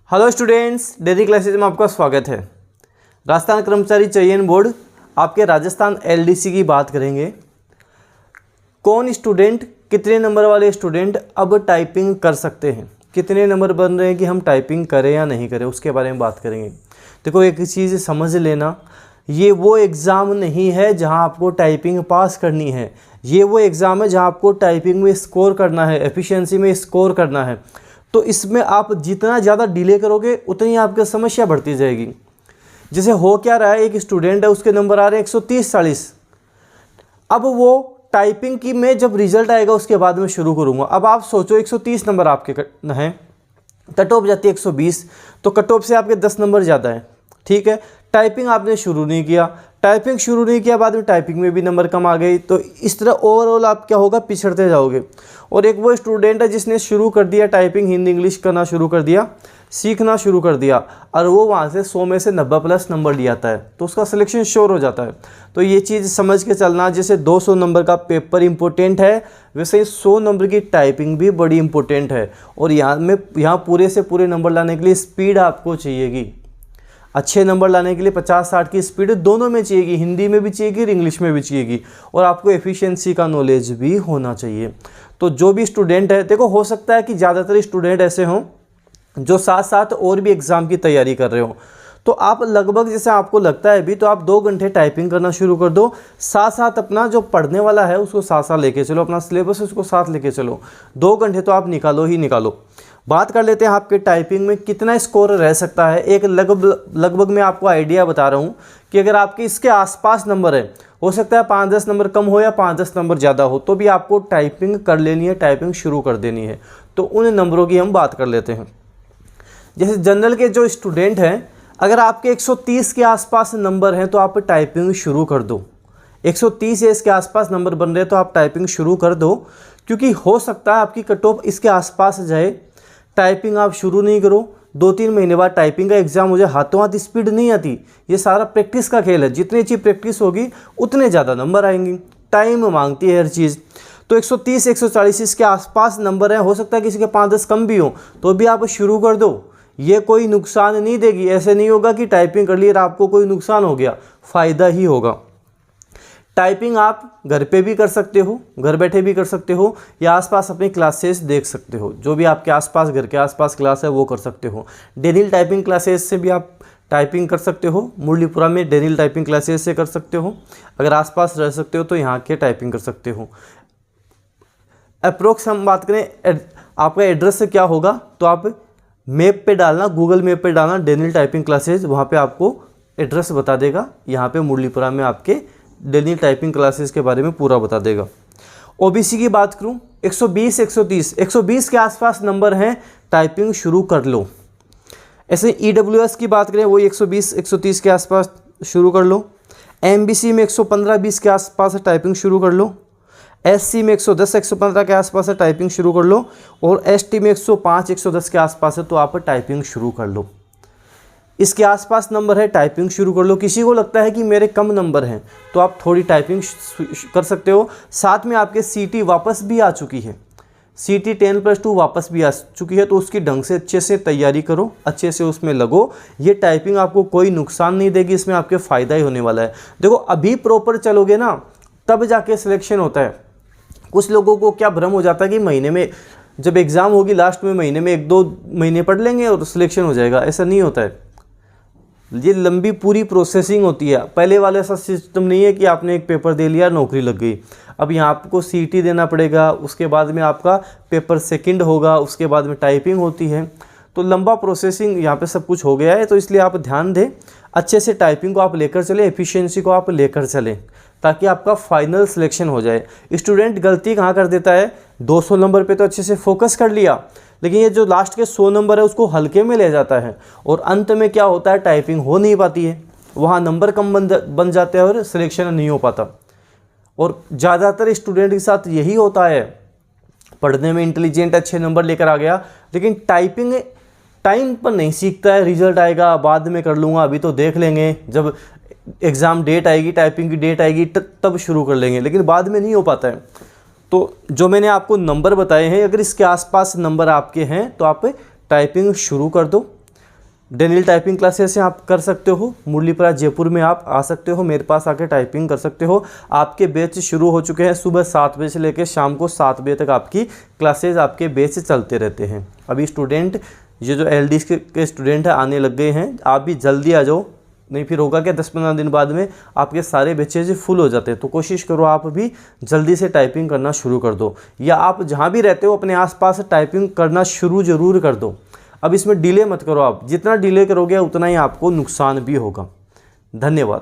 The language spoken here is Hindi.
हेलो स्टूडेंट्स, डेली क्लासेज में आपका स्वागत है। राजस्थान कर्मचारी चयन बोर्ड आपके राजस्थान एलडीसी की बात करेंगे। कौन स्टूडेंट, कितने नंबर वाले स्टूडेंट अब टाइपिंग कर सकते हैं, कितने नंबर बन रहे हैं कि हम टाइपिंग करें या नहीं करें, उसके बारे में बात करेंगे। देखो, एक चीज़ समझ लेना, ये वो एग्ज़ाम नहीं है जहां आपको टाइपिंग पास करनी है। ये वो एग्ज़ाम है जहां आपको टाइपिंग में स्कोर करना है, एफिशिएंसी में स्कोर करना है। तो इसमें आप जितना ज़्यादा डिले करोगे उतनी आपकी समस्या बढ़ती जाएगी। जैसे हो क्या रहा है, एक स्टूडेंट है, उसके नंबर आ रहे हैं 130-40। अब वो टाइपिंग की मैं जब रिजल्ट आएगा उसके बाद में शुरू करूँगा। अब आप सोचो 130 नंबर आपके हैं, कट ऑफ जाती है 120, तो कट ऑफ से आपके 10 नंबर ज़्यादा है। ठीक है, टाइपिंग आपने शुरू नहीं किया, बाद में टाइपिंग में भी नंबर कम आ गई, तो इस तरह ओवरऑल आप क्या होगा, पिछड़ते जाओगे। और एक वो स्टूडेंट है जिसने शुरू कर दिया टाइपिंग, हिंदी इंग्लिश करना शुरू कर दिया, सीखना शुरू कर दिया, और वो वहाँ से 100 में से 90 प्लस नंबर ले आता है, तो उसका सिलेक्शन श्योर हो जाता है। तो ये चीज़ समझ के चलना, जैसे 200 नंबर का पेपर इंपॉर्टेंट है, वैसे ही 100 नंबर की टाइपिंग भी बड़ी इंपॉर्टेंट है। और यहाँ पूरे से पूरे नंबर लाने के लिए स्पीड आपको चाहिएगी। अच्छे नंबर लाने के लिए 50-60 की स्पीड दोनों में चाहिएगी, हिंदी में भी चाहिएगी और इंग्लिश में भी चाहिएगी। और आपको एफिशिएंसी का नॉलेज भी होना चाहिए। तो जो भी स्टूडेंट है, देखो हो सकता है कि ज़्यादातर स्टूडेंट ऐसे हों जो साथ साथ और भी एग्ज़ाम की तैयारी कर रहे हो। तो आप लगभग, जैसे आपको लगता है भी, तो आप 2 घंटे टाइपिंग करना शुरू कर दो, साथ साथ अपना जो पढ़ने वाला है उसको साथ साथ लेके चलो, अपना सिलेबस उसको साथ लेके चलो। 2 घंटे तो आप निकालो ही निकालो। बात कर लेते हैं आपके टाइपिंग में कितना स्कोर रह सकता है। एक लगभग मैं आपको आइडिया बता रहा हूँ कि अगर आपके इसके आसपास नंबर है, हो सकता है 5-10 नंबर कम हो या 5-10 नंबर ज़्यादा हो, तो भी आपको टाइपिंग कर लेनी है, टाइपिंग शुरू कर देनी है। तो उन नंबरों की हम बात कर लेते हैं। जैसे जनरल के जो स्टूडेंट हैं, अगर आपके 130 के आसपास नंबर हैं तो आप टाइपिंग शुरू कर दो। 130 या इसके आसपास नंबर बन रहे हैं तो आप टाइपिंग शुरू कर दो, क्योंकि हो सकता है आपकी कट ऑफ इसके आसपास जाए। टाइपिंग आप शुरू नहीं करो, 2-3 महीने बाद टाइपिंग का एग्जाम हो जाए, हाथों हाथ स्पीड नहीं आती। ये सारा प्रैक्टिस का खेल है, जितनी अच्छी प्रैक्टिस होगी उतने ज़्यादा नंबर आएंगे। टाइम मांगती है हर चीज़। तो 130-140 इसके आसपास नंबर है, हो सकता है किसी के 5-10 कम भी हो, तो भी आप शुरू कर दो। ये कोई नुकसान नहीं देगी। ऐसे नहीं होगा कि टाइपिंग कर ली और आपको कोई नुकसान हो गया, फ़ायदा ही होगा। टाइपिंग आप घर पे भी कर सकते हो, घर बैठे भी कर सकते हो, या आसपास अपनी क्लासेस देख सकते हो। जो भी आपके आसपास, घर के आसपास क्लास है वो कर सकते हो। डेनिल टाइपिंग क्लासेस से भी आप टाइपिंग कर सकते हो। मुरलीपुरा में डेनिल टाइपिंग क्लासेस से कर सकते हो। अगर आसपास रह सकते हो तो यहाँ के टाइपिंग कर सकते हो। अप्रोक्स हम बात करें, आपका एड्रेस क्या होगा, तो आप मैप पे डालना, गूगल मैप पे डालना डेनिल टाइपिंग क्लासेस, वहाँ पे आपको एड्रेस बता देगा। यहाँ पे मुरलीपुरा में आपके डेनिल टाइपिंग क्लासेस के बारे में पूरा बता देगा। ओबीसी की बात करूँ, 120 के आसपास नंबर हैं, टाइपिंग शुरू कर लो। ऐसे ईडब्ल्यूएस की बात करें, वो 120-130 के आसपास शुरू कर लो। एमबीसी में 115-120 के आसपास टाइपिंग शुरू कर लो। एससी में 110-115 के आसपास टाइपिंग शुरू कर लो। और एसटी में 105-110 के आसपास है, तो आप टाइपिंग शुरू कर लो। इसके आसपास नंबर है, टाइपिंग शुरू कर लो। किसी को लगता है कि मेरे कम नंबर हैं, तो आप थोड़ी टाइपिंग कर सकते हो। साथ में आपके सीटी वापस भी आ चुकी है, सीटी 10+2 वापस भी आ चुकी है, तो उसकी ढंग से अच्छे से तैयारी करो, अच्छे से उसमें लगो। ये टाइपिंग आपको कोई नुकसान नहीं देगी, इसमें आपके फ़ायदा ही होने वाला है। देखो, अभी प्रॉपर चलोगे ना, तब जाके सिलेक्शन होता है। कुछ लोगों को क्या भ्रम हो जाता है कि महीने में, जब एग्ज़ाम होगी लास्ट में, महीने में 1-2 महीने पढ़ लेंगे और सिलेक्शन हो जाएगा। ऐसा नहीं होता है, ये लंबी पूरी प्रोसेसिंग होती है। पहले वाला ऐसा सिस्टम नहीं है कि आपने एक पेपर दे लिया, नौकरी लग गई। अब यहाँ आपको सीटी देना पड़ेगा, उसके बाद में आपका पेपर सेकंड होगा, उसके बाद में टाइपिंग होती है। तो लंबा प्रोसेसिंग यहाँ पे सब कुछ हो गया है। तो इसलिए आप ध्यान दें, अच्छे से टाइपिंग को आप लेकर चलें, एफिशिएंसी को आप लेकर चलें, ताकि आपका फाइनल सिलेक्शन हो जाए। स्टूडेंट गलती कहाँ कर देता है, 200 नंबर पे तो अच्छे से फोकस कर लिया, लेकिन ये जो लास्ट के 100 नंबर है उसको हल्के में ले जाता है, और अंत में क्या होता है, टाइपिंग हो नहीं पाती है, वहाँ नंबर कम बन जाते हैं और सिलेक्शन नहीं हो पाता। और ज़्यादातर स्टूडेंट के साथ यही होता है, पढ़ने में इंटेलिजेंट, अच्छे नंबर लेकर आ गया, लेकिन टाइपिंग टाइम पर नहीं सीखता है। रिजल्ट आएगा, बाद में कर लूँगा, अभी तो देख लेंगे, जब एग्ज़ाम डेट आएगी, टाइपिंग की डेट आएगी, तब शुरू कर लेंगे, लेकिन बाद में नहीं हो पाता है। तो जो मैंने आपको नंबर बताए हैं, अगर इसके आसपास नंबर आपके हैं तो आप टाइपिंग शुरू कर दो। डेनियल टाइपिंग क्लासेस से आप कर सकते हो। मुरलीपरा जयपुर में आप आ सकते हो, मेरे पास आके टाइपिंग कर सकते हो। आपके बैच शुरू हो चुके हैं, सुबह 7 बजे से लेकर शाम को 7 बजे तक आपकी क्लासेस आपके बैच चलते रहते हैं। अभी स्टूडेंट ये जो LD के स्टूडेंट है आने लग गए हैं, आप भी जल्दी आ जाओ, नहीं फिर होगा क्या 10-15 दिन बाद में आपके सारे बैचेज फुल हो जाते हैं। तो कोशिश करो आप भी जल्दी से टाइपिंग करना शुरू कर दो, या आप जहाँ भी रहते हो अपने आसपास टाइपिंग करना शुरू ज़रूर कर दो। अब इसमें डिले मत करो, आप जितना डिले करोगे उतना ही आपको नुकसान भी होगा। धन्यवाद।